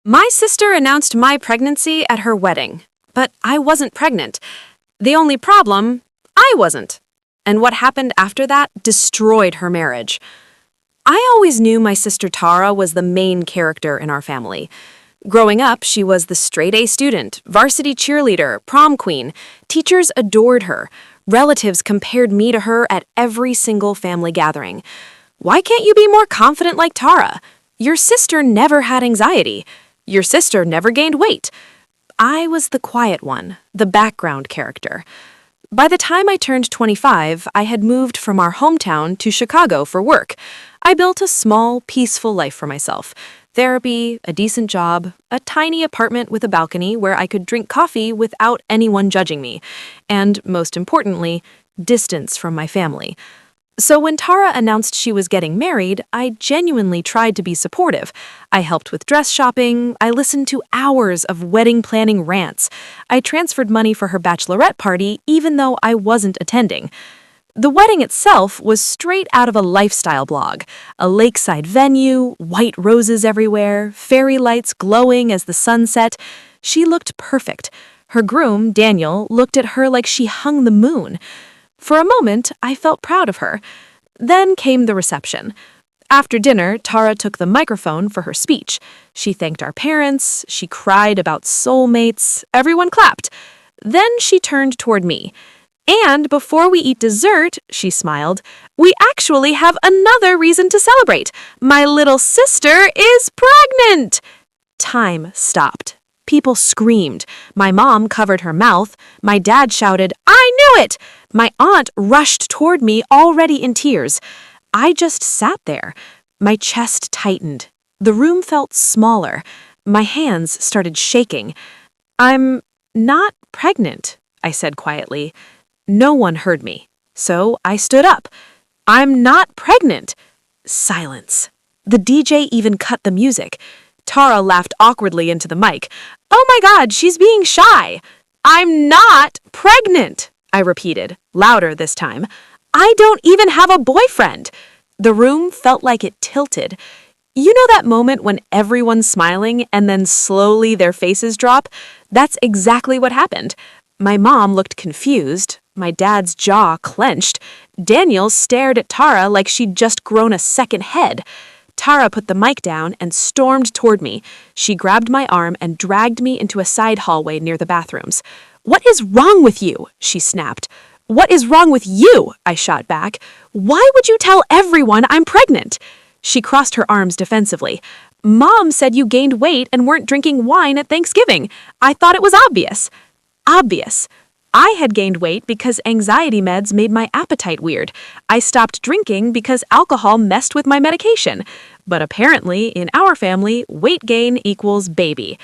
My sister announced my pregnancy at her wedding, but I wasn't pregnant. The only problem, I wasn't. And what happened after that destroyed her marriage. I always knew my sister Tara was the main character in our family. Growing up, she was the straight-A student, varsity cheerleader, prom queen. Teachers adored her. Relatives compared me to her at every single family gathering. Why can't you be more confident like Tara? Your sister never had anxiety. Your sister never gained weight. I was the quiet one, the background character. By the time I turned 25, I had moved from our hometown to Chicago for work. I built a small, peaceful life for myself. Therapy, a decent job, a tiny apartment with a balcony where I could drink coffee without anyone judging me, and, most importantly, distance from my family. So when Tara announced she was getting married, I genuinely tried to be supportive. I helped with dress shopping, I listened to hours of wedding planning rants. I transferred money for her bachelorette party even though I wasn't attending. The wedding itself was straight out of a lifestyle blog. A lakeside venue, white roses everywhere, fairy lights glowing as the sun set. She looked perfect. Her groom, Daniel, looked at her like she hung the moon. For a moment, I felt proud of her. Then came the reception. After dinner, Tara took the microphone for her speech. She thanked our parents, she cried about soulmates, everyone clapped. Then she turned toward me. And before we eat dessert, she smiled, we actually have another reason to celebrate. My little sister is pregnant! Time stopped. People screamed. My mom covered her mouth. My dad shouted, I knew it! My aunt rushed toward me already in tears. I just sat there. My chest tightened. The room felt smaller. My hands started shaking. I'm not pregnant, I said quietly. No one heard me. So I stood up. I'm not pregnant. Silence. The DJ even cut the music. Tara laughed awkwardly into the mic. Oh my God, she's being shy. I'm not pregnant, I repeated, louder this time. I don't even have a boyfriend. The room felt like it tilted. You know that moment when everyone's smiling and then slowly their faces drop? That's exactly what happened. My mom looked confused. My dad's jaw clenched. Daniel stared at Tara like she'd just grown a second head. Tara put the mic down and stormed toward me. She grabbed my arm and dragged me into a side hallway near the bathrooms. What is wrong with you? She snapped. What is wrong with you? I shot back. Why would you tell everyone I'm pregnant? She crossed her arms defensively. Mom said you gained weight and weren't drinking wine at Thanksgiving. I thought it was obvious. Obvious. I had gained weight because anxiety meds made my appetite weird. I stopped drinking because alcohol messed with my medication. But apparently, in our family, weight gain equals baby.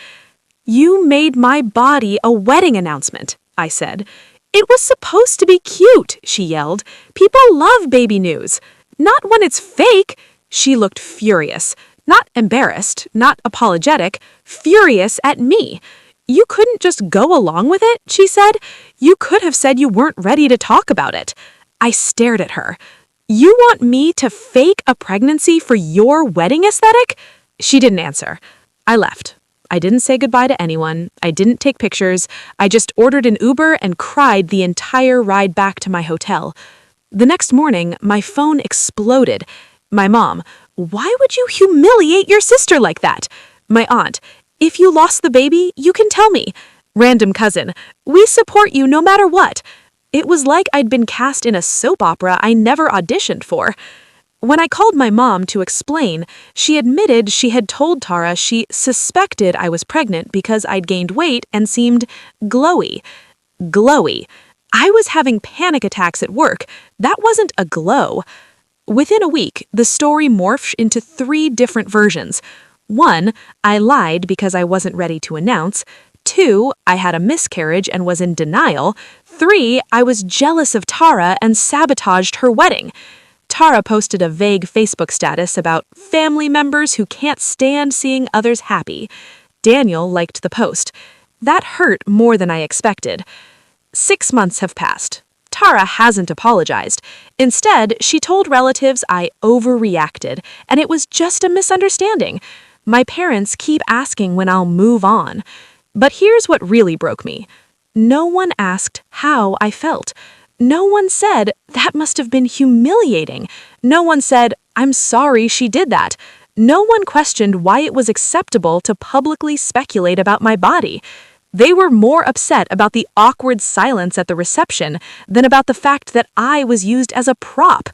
You made my body a wedding announcement, I said. It was supposed to be cute, she yelled. People love baby news. Not when it's fake. She looked furious. Not embarrassed, not apologetic, furious at me. You couldn't just go along with it, she said. You could have said you weren't ready to talk about it. I stared at her. You want me to fake a pregnancy for your wedding aesthetic? She didn't answer. I left. I didn't say goodbye to anyone. I didn't take pictures. I just ordered an Uber and cried the entire ride back to my hotel. The next morning, my phone exploded. My mom, why would you humiliate your sister like that? My aunt, if you lost the baby, you can tell me. Random cousin, we support you no matter what. It was like I'd been cast in a soap opera I never auditioned for. When I called my mom to explain, she admitted she had told Tara she suspected I was pregnant because I'd gained weight and seemed glowy. Glowy. I was having panic attacks at work. That wasn't a glow. Within a week, the story morphed into 3 different versions. 1, I lied because I wasn't ready to announce. 2, I had a miscarriage and was in denial. 3, I was jealous of Tara and sabotaged her wedding. Tara posted a vague Facebook status about family members who can't stand seeing others happy. Daniel liked the post. That hurt more than I expected. 6 months have passed. Tara hasn't apologized. Instead, she told relatives I overreacted, and it was just a misunderstanding. My parents keep asking when I'll move on. But here's what really broke me. No one asked how I felt. No one said, that must have been humiliating. No one said, I'm sorry she did that. No one questioned why it was acceptable to publicly speculate about my body. They were more upset about the awkward silence at the reception than about the fact that I was used as a prop.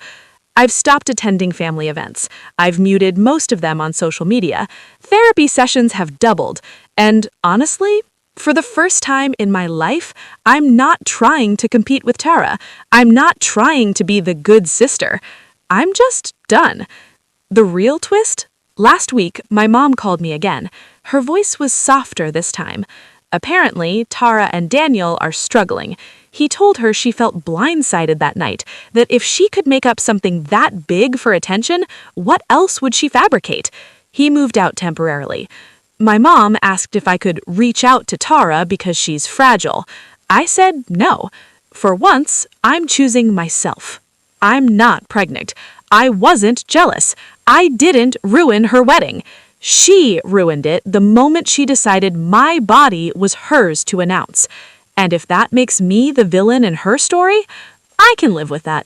I've stopped attending family events. I've muted most of them on social media. Therapy sessions have doubled. And honestly, for the first time in my life, I'm not trying to compete with Tara. I'm not trying to be the good sister. I'm just done. The real twist? Last week, my mom called me again. Her voice was softer this time. Apparently, Tara and Daniel are struggling. He told her she felt blindsided that night, that if she could make up something that big for attention, what else would she fabricate? He moved out temporarily. My mom asked if I could reach out to Tara because she's fragile. I said no. For once, I'm choosing myself. I'm not pregnant. I wasn't jealous. I didn't ruin her wedding. She ruined it the moment she decided my body was hers to announce. And if that makes me the villain in her story, I can live with that.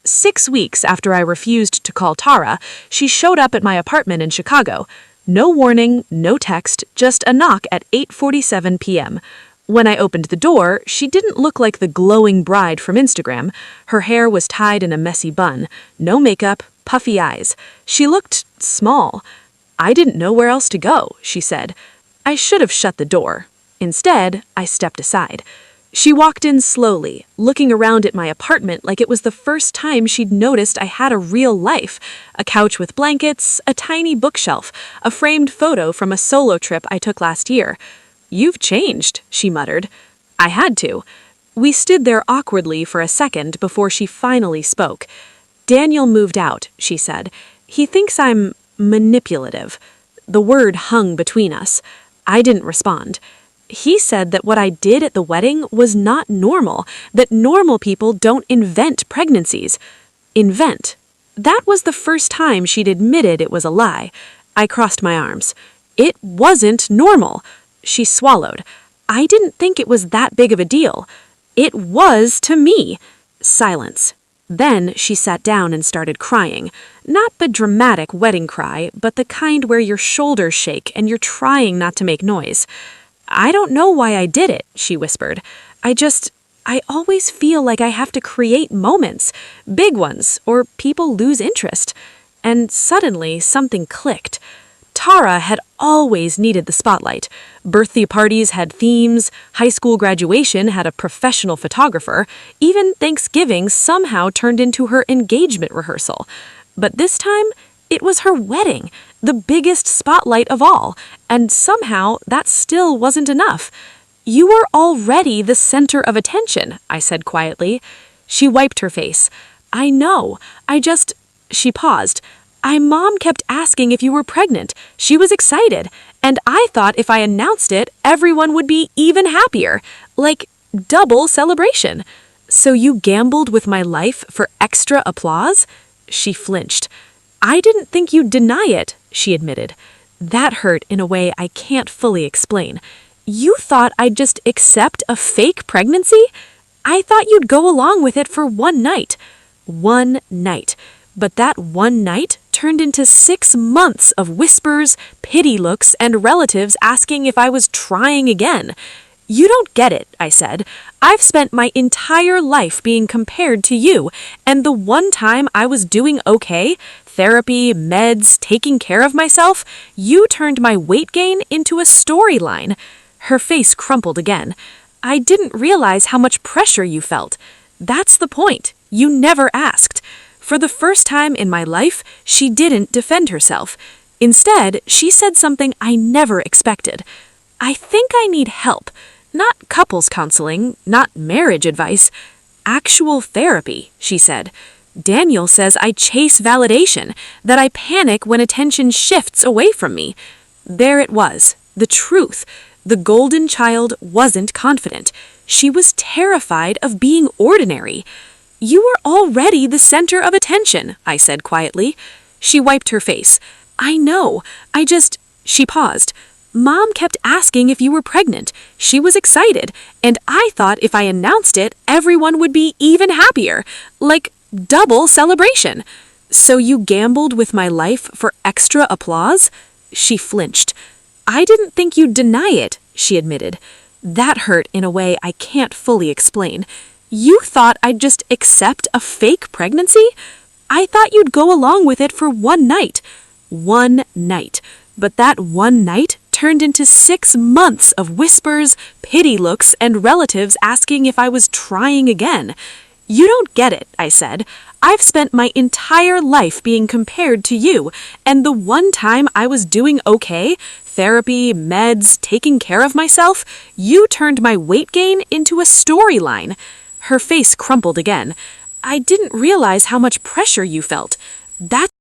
6 weeks after I refused to call Tara, she showed up at my apartment in Chicago. No warning, no text, just a knock at 8:47 p.m. When I opened the door, she didn't look like the glowing bride from Instagram. Her hair was tied in a messy bun, no makeup, puffy eyes. She looked small. I didn't know where else to go, she said. I should have shut the door. Instead, I stepped aside. She walked in slowly, looking around at my apartment like it was the first time she'd noticed I had a real life. A couch with blankets, a tiny bookshelf, a framed photo from a solo trip I took last year. You've changed, she muttered. I had to. We stood there awkwardly for a second before she finally spoke. Daniel moved out, she said. He thinks I'm manipulative. The word hung between us. I didn't respond. He said that what I did at the wedding was not normal, that normal people don't invent pregnancies. Invent. That was the first time she'd admitted it was a lie. I crossed my arms. It wasn't normal. She swallowed. I didn't think it was that big of a deal. It was to me. Silence. Then she sat down and started crying. Not the dramatic wedding cry, but the kind where your shoulders shake and you're trying not to make noise. I don't know why I did it, she whispered. I always feel like I have to create moments, big ones, or people lose interest. And suddenly something clicked. Tara had always needed the spotlight. Birthday parties had themes, high school graduation had a professional photographer, even Thanksgiving somehow turned into her engagement rehearsal. But this time, it was her wedding, the biggest spotlight of all, and somehow that still wasn't enough. You were already the center of attention, I said quietly. She wiped her face. I know, She paused. My mom kept asking if you were pregnant. She was excited, and I thought if I announced it, everyone would be even happier. Like, double celebration. So you gambled with my life for extra applause? She flinched. I didn't think you'd deny it, she admitted. That hurt in a way I can't fully explain. You thought I'd just accept a fake pregnancy? I thought you'd go along with it for one night. One night. But that one night turned into 6 months of whispers, pity looks, and relatives asking if I was trying again. You don't get it, I said. I've spent my entire life being compared to you, and the one time I was doing okay, therapy, meds, taking care of myself, you turned my weight gain into a storyline. Her face crumpled again. I didn't realize how much pressure you felt. That's the point. You never asked. For the first time in my life, she didn't defend herself. Instead, she said something I never expected. I think I need help. Not couples counseling, not marriage advice. Actual therapy, she said. Daniel says I chase validation, that I panic when attention shifts away from me. There it was, the truth. The golden child wasn't confident. She was terrified of being ordinary. You were already the center of attention, I said quietly. She wiped her face. I know. She paused. Mom kept asking if you were pregnant. She was excited, and I thought if I announced it, everyone would be even happier. Like, double celebration. So you gambled with my life for extra applause? She flinched. I didn't think you'd deny it, she admitted. That hurt in a way I can't fully explain. You thought I'd just accept a fake pregnancy? I thought you'd go along with it for one night. One night. But that one night turned into 6 months of whispers, pity looks, and relatives asking if I was trying again. You don't get it, I said. I've spent my entire life being compared to you, and the one time I was doing okay, therapy, meds, taking care of myself, you turned my weight gain into a storyline. Her face crumpled again. I didn't realize how much pressure you felt. That's